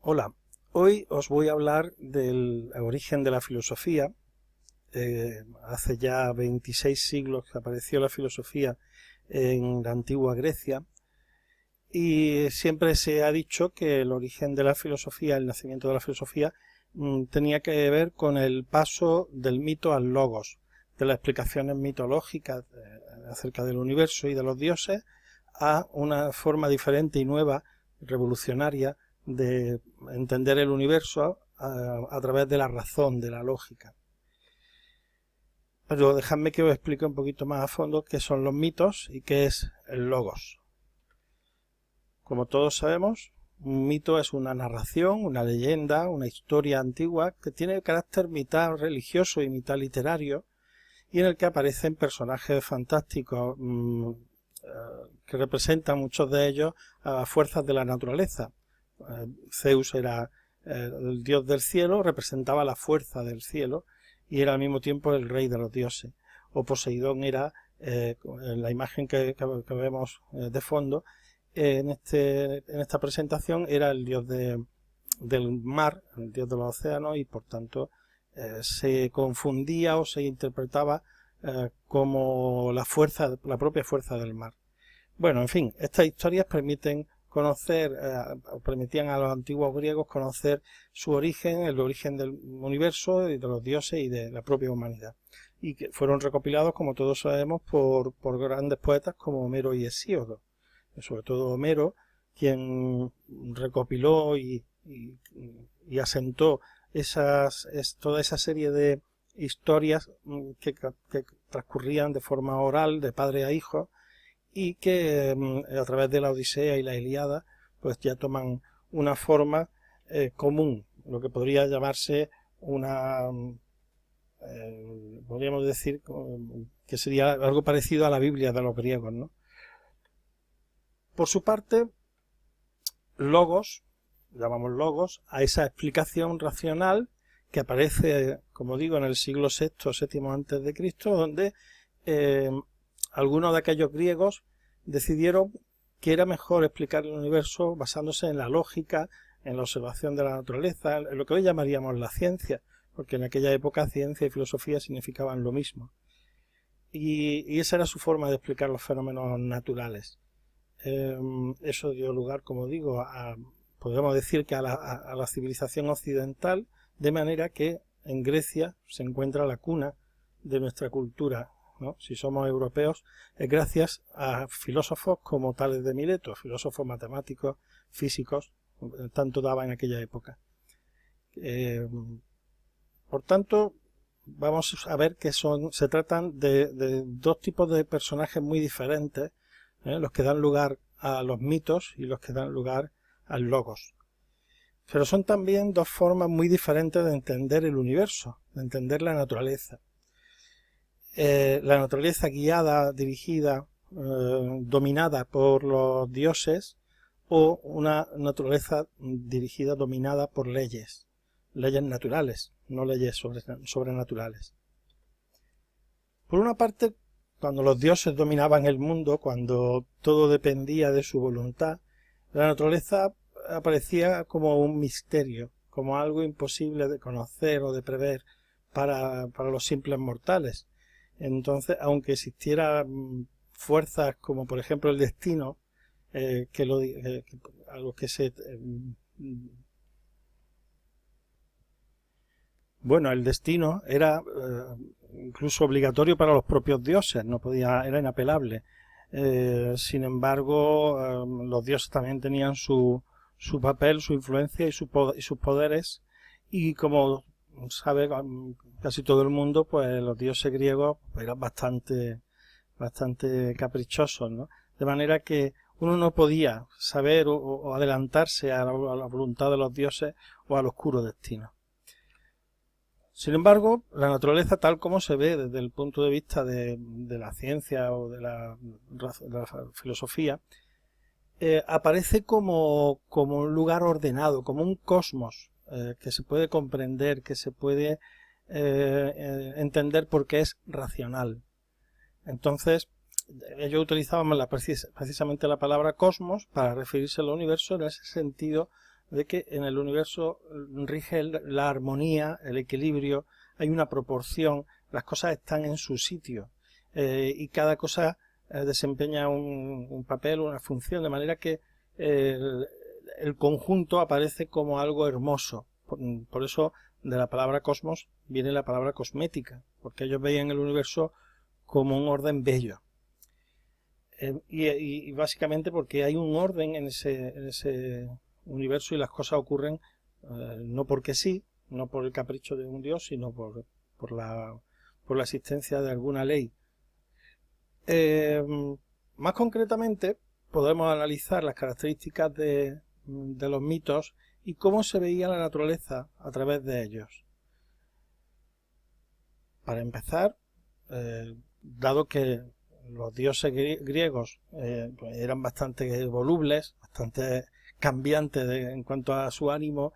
Hola, hoy os voy a hablar del origen de la filosofía. Hace ya 26 siglos que apareció la filosofía en la antigua Grecia y siempre se ha dicho que el origen de la filosofía, el nacimiento de la filosofía, tenía que ver con el paso del mito al logos, de las explicaciones mitológicas acerca del universo y de los dioses a una forma diferente y nueva, revolucionaria, de entender el universo a través de la razón, de la lógica. Pero dejadme que os explique un poquito más a fondo qué son los mitos y qué es el logos. Como todos sabemos, un mito es una narración, una leyenda, una historia antigua que tiene carácter mitad religioso y mitad literario, y en el que aparecen personajes fantásticos que representan muchos de ellos a fuerzas de la naturaleza. Zeus era el dios del cielo, representaba la fuerza del cielo y era al mismo tiempo el rey de los dioses. O Poseidón era, en la imagen que vemos de fondo, en esta presentación era el dios del mar, el dios de los océanos, y por tanto se confundía o se interpretaba como la propia fuerza del mar. Bueno, en fin, estas historias permitían a los antiguos griegos conocer su origen, el origen del universo y de los dioses y de la propia humanidad. Y que fueron recopilados, como todos sabemos, por grandes poetas como Homero y Hesíodo. Sobre todo Homero, quien recopiló y asentó toda esa serie de historias que transcurrían de forma oral, de padre a hijo, y que a través de la Odisea y la Ilíada pues ya toman una forma común, lo que podría llamarse podríamos decir que sería algo parecido a la Biblia de los griegos, ¿no? Por su parte, llamamos logos a esa explicación racional que aparece, como digo, en el siglo VI o VII antes de Cristo, donde algunos de aquellos griegos decidieron que era mejor explicar el universo basándose en la lógica, en la observación de la naturaleza, en lo que hoy llamaríamos la ciencia, porque en aquella época ciencia y filosofía significaban lo mismo. Y esa era su forma de explicar los fenómenos naturales. Eso dio lugar, como digo, podríamos decir que a la civilización occidental, de manera que en Grecia se encuentra la cuna de nuestra cultura, ¿no? Si somos europeos, es gracias a filósofos como Tales de Mileto, filósofos matemáticos, físicos, tanto daba en aquella época. Por tanto, vamos a ver que se tratan de dos tipos de personajes muy diferentes, los que dan lugar a los mitos y los que dan lugar al logos. Pero son también dos formas muy diferentes de entender el universo, de entender la naturaleza. La naturaleza guiada, dirigida, dominada por los dioses, o una naturaleza dirigida, dominada por leyes naturales, no leyes sobrenaturales. Por una parte, cuando los dioses dominaban el mundo, cuando todo dependía de su voluntad, la naturaleza aparecía como un misterio, como algo imposible de conocer o de prever para los simples mortales. Entonces, aunque existieran fuerzas como por ejemplo el destino, bueno, el destino era incluso obligatorio para los propios dioses, era inapelable. Sin embargo, los dioses también tenían su papel, su influencia y sus poderes, y como sabe casi todo el mundo, pues los dioses griegos eran bastante caprichosos, ¿no? De manera que uno no podía saber o adelantarse a la voluntad de los dioses o al oscuro destino. Sin embargo, la naturaleza tal como se ve desde el punto de vista de la ciencia o de la filosofía, aparece como un lugar ordenado, como un cosmos que se puede comprender, que se puede entender porque es racional. Entonces, ellos utilizaban precisamente la palabra cosmos para referirse al universo en ese sentido de que en el universo rige la armonía, el equilibrio, hay una proporción, las cosas están en su sitio y cada cosa desempeña un papel, una función, de manera que el conjunto aparece como algo hermoso. Por eso de la palabra cosmos viene la palabra cosmética, porque ellos veían el universo como un orden bello. Y básicamente porque hay un orden en ese universo y las cosas ocurren no porque sí, no por el capricho de un dios, sino por la existencia de alguna ley. Más concretamente, podemos analizar las características de los mitos y cómo se veía la naturaleza a través de ellos. Para empezar, dado que los dioses griegos pues eran bastante volubles, bastante cambiantes en cuanto a su ánimo,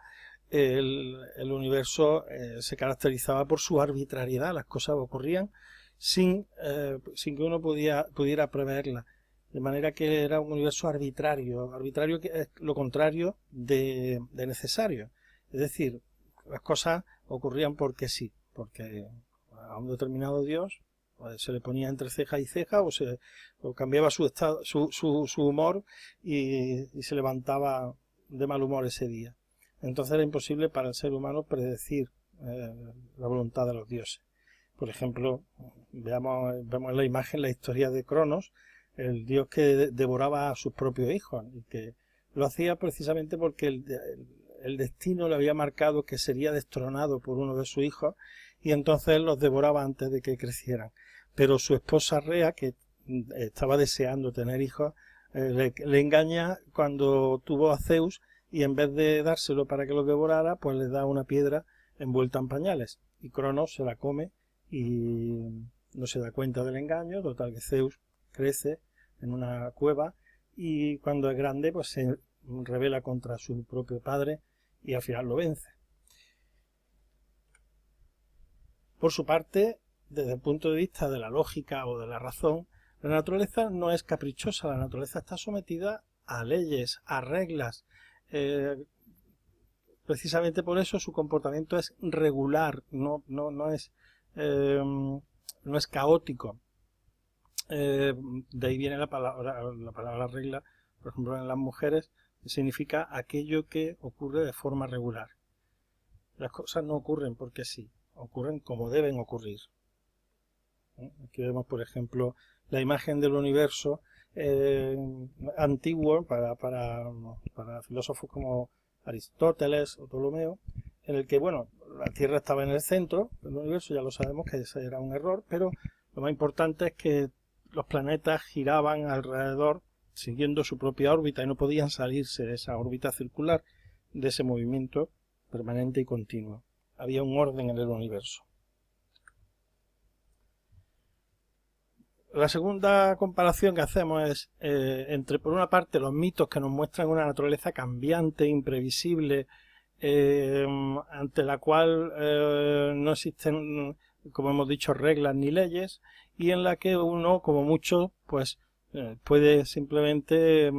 el universo se caracterizaba por su arbitrariedad. Las cosas ocurrían sin que uno pudiera preverlas. De manera que era un universo arbitrario. Arbitrario que es lo contrario de necesario. Es decir, las cosas ocurrían porque sí, porque a un determinado dios se le ponía entre ceja y ceja o cambiaba su humor y se levantaba de mal humor ese día. Entonces era imposible para el ser humano predecir la voluntad de los dioses. Por ejemplo, vemos en la imagen la historia de Cronos, el dios que devoraba a sus propios hijos, y que lo hacía precisamente porque el destino le había marcado que sería destronado por uno de sus hijos, y entonces él los devoraba antes de que crecieran. Pero su esposa Rea, que estaba deseando tener hijos, le engaña cuando tuvo a Zeus, y en vez de dárselo para que lo devorara, pues le da una piedra envuelta en pañales, y Cronos se la come y no se da cuenta del engaño. Total que Zeus crece en una cueva y cuando es grande pues se rebela contra su propio padre y al final lo vence. Por su parte, desde el punto de vista de la lógica o de la razón, la naturaleza no es caprichosa, la naturaleza está sometida a leyes, a reglas. Precisamente por eso su comportamiento es regular, no es caótico. De ahí viene la palabra regla, por ejemplo en las mujeres, significa aquello que ocurre de forma regular. Las cosas no ocurren porque sí, ocurren como deben ocurrir. Aquí vemos, por ejemplo, la imagen del universo antiguo para filósofos como Aristóteles o Ptolomeo, en el que, bueno, la Tierra estaba en el centro del universo, ya lo sabemos que ese era un error, pero lo más importante es que los planetas giraban alrededor siguiendo su propia órbita y no podían salirse de esa órbita circular, de ese movimiento permanente y continuo. Había un orden en el universo. La segunda comparación que hacemos es entre, por una parte, los mitos que nos muestran una naturaleza cambiante, imprevisible, ante la cual no existen, como hemos dicho, reglas ni leyes, y en la que uno, como mucho, pues puede simplemente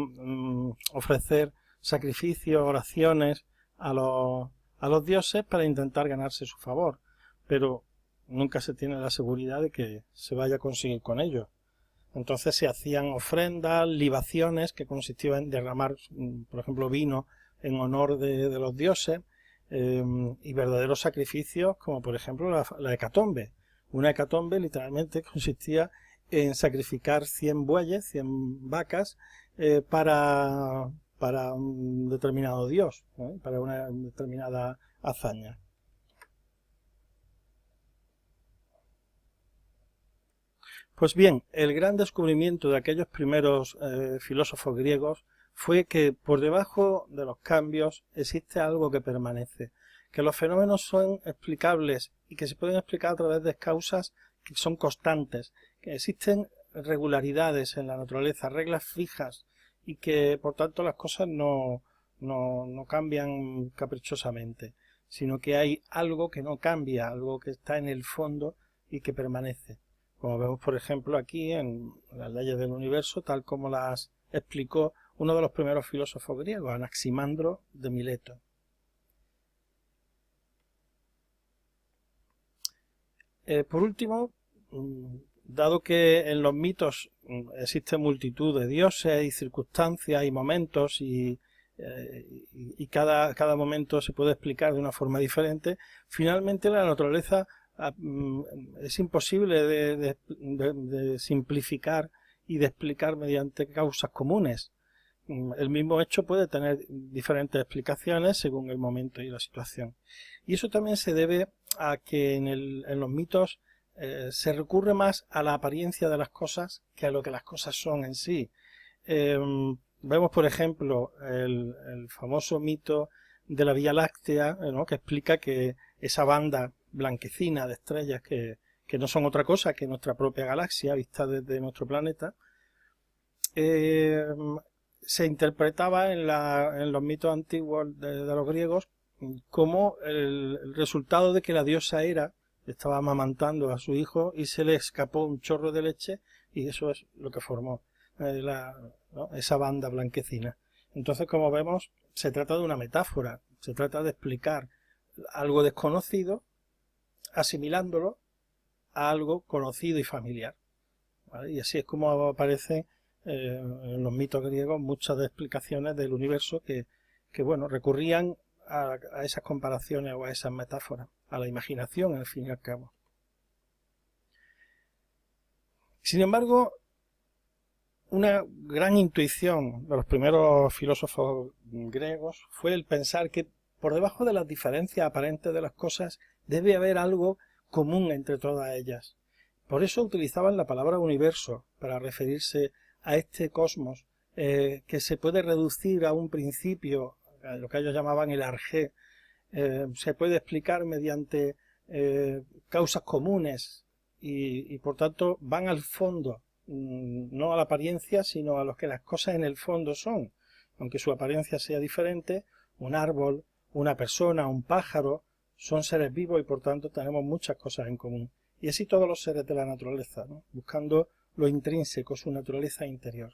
ofrecer sacrificios, oraciones a los dioses para intentar ganarse su favor, pero nunca se tiene la seguridad de que se vaya a conseguir con ello. Entonces se hacían ofrendas, libaciones, que consistían en derramar, por ejemplo, vino en honor de los dioses, y verdaderos sacrificios, como por ejemplo la hecatombe. Una hecatombe literalmente consistía en sacrificar 100 bueyes, 100 vacas, para un determinado dios, para una determinada hazaña. Pues bien, el gran descubrimiento de aquellos primeros filósofos griegos fue que por debajo de los cambios existe algo que permanece, que los fenómenos son explicables y que se pueden explicar a través de causas que son constantes, que existen regularidades en la naturaleza, reglas fijas, y que por tanto las cosas no cambian caprichosamente, sino que hay algo que no cambia, algo que está en el fondo y que permanece. Como vemos, por ejemplo, aquí en las leyes del universo, tal como las explicó uno de los primeros filósofos griegos, Anaximandro de Mileto. Por último, dado que en los mitos existe multitud de dioses y circunstancias y momentos y cada momento se puede explicar de una forma diferente, finalmente la naturaleza es imposible de simplificar y de explicar mediante causas comunes. El mismo hecho puede tener diferentes explicaciones según el momento y la situación. Y eso también se debe a que en los mitos se recurre más a la apariencia de las cosas que a lo que las cosas son en sí. Vemos, por ejemplo, el famoso mito de la Vía Láctea, ¿no?, que explica que esa banda blanquecina de estrellas que no son otra cosa que nuestra propia galaxia vista desde nuestro planeta, se interpretaba en los mitos antiguos de los griegos como el resultado de que la diosa Hera estaba amamantando a su hijo y se le escapó un chorro de leche, y eso es lo que formó esa banda blanquecina. Entonces, como vemos, se trata de una metáfora, se trata de explicar algo desconocido asimilándolo a algo conocido y familiar, ¿vale? Y así es como aparece en los mitos griegos muchas de explicaciones del universo que bueno, recurrían a esas comparaciones o a esas metáforas, a la imaginación al fin y al cabo. Sin embargo, una gran intuición de los primeros filósofos griegos fue el pensar que por debajo de las diferencias aparentes de las cosas debe haber algo común entre todas ellas. Por eso utilizaban la palabra universo para referirse a este cosmos que se puede reducir a un principio, a lo que ellos llamaban el arjé. Se puede explicar mediante causas comunes y por tanto van al fondo, no a la apariencia, sino a lo que las cosas en el fondo son. Aunque su apariencia sea diferente, un árbol, una persona, un pájaro, son seres vivos y por tanto tenemos muchas cosas en común. Y así todos los seres de la naturaleza, ¿no?, buscando lo intrínseco, su naturaleza interior.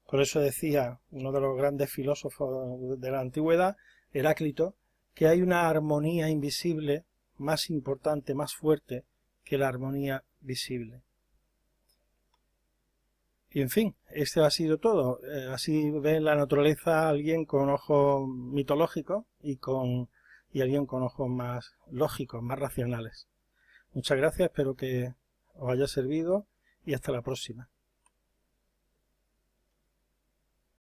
Por eso decía uno de los grandes filósofos de la antigüedad, Heráclito, que hay una armonía invisible más importante, más fuerte que la armonía visible. Y en fin, este ha sido todo. Así ve la naturaleza alguien con ojos mitológicos y alguien con ojos más lógicos, más racionales. Muchas gracias, espero que os haya servido y hasta la próxima.